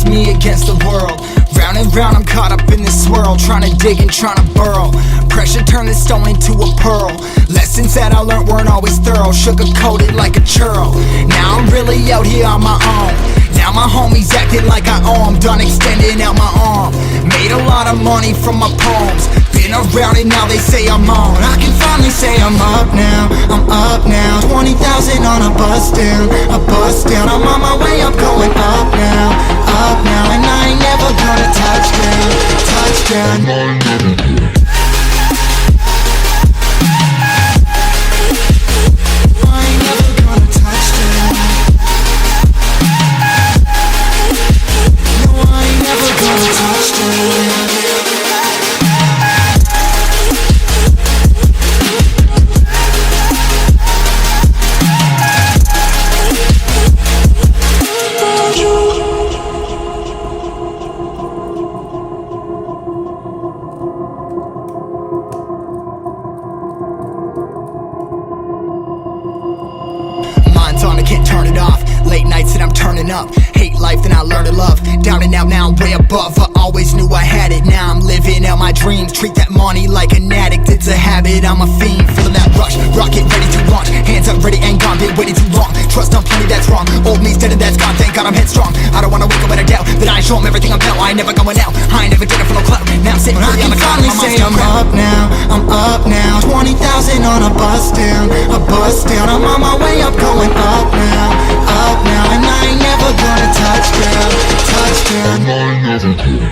just me against the world. Round and round I'm caught up in this swirl, trying to dig and trying to burrow. Pressure turned this stone into a pearl. Lessons that I learned weren't always thorough, sugar-coated like a churl. Now I'm really out here on my own. Now my homies acting like I owe 'em. Done extending out my arm. Made a lot of money from my poems. Been around it, now they say I'm on. I can finally say I'm up now. I'm up now. 20,000 on a bus down. A bus down. I'm on my way up, going up now. Up now. And I ain't never gonna touch down. Touchdown. I can't turn it off. Late nights and I'm turning up. Hate life, then I learn to love. Down and out, now I'm way above. I always knew I had it, now I'm living out my dreams. Treat that money like an addict, it's a habit, I'm a fiend. Feeling that rush, rocket ready to launch. Hands up, ready and gone, been waiting too long. Trust on plenty, that's wrong. Old me's dead and that's gone, thank God I'm headstrong. I don't wanna wake up in a doubt that I show 'em everything I'm about. I ain't never going out, I ain't never did it for no clout. Now I'm sitting pretty on the cloud. I can finally say I'm up now, I'm up now. 20,000 on a bus down, a bus down. I'm on my way up, going up now. Up now, and I ain't never gonna touch down, touchdown. And I ain't never gonna.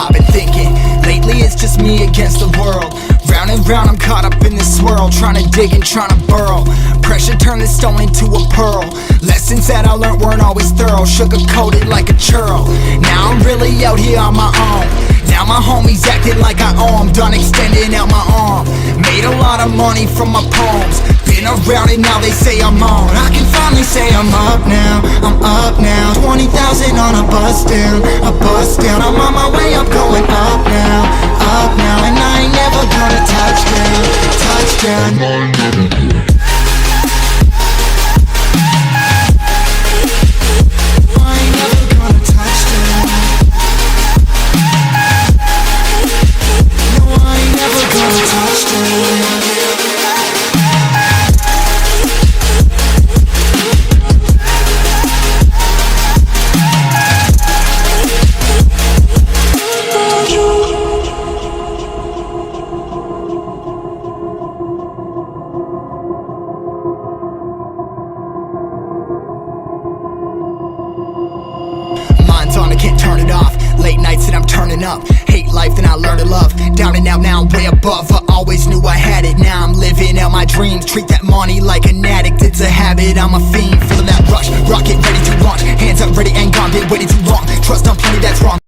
I've been thinking, lately it's just me against the world. Round and round I'm caught up in this swirl, trying to dig and trying to burrow. Pressure turned this stone into a pearl. Lessons that I learned weren't always thorough, sugar-coated like a churl. Now I'm really out here on my own. Now my homies acting like I owe 'em. Done extending out my arm. Made a lot of money from my poems. Been around it, now they say I'm on. I can finally say I'm up now. I'm up now. 20,000 on a bus down. A bus down. I'm on my way up, going up now. Up now. And I ain't never gonna touch down. Touchdown. And I ain't never gonna. I can't turn it off. Late nights and I'm turning up. Hate life, then I learn to love. Down and out, now I'm way above. I always knew I had it, now I'm living out my dreams. Treat that money like an addict, it's a habit, I'm a fiend. Feeling that rush, rocket ready to launch. Hands up, ready and gone, been waiting too long. Trust on plenty, that's wrong.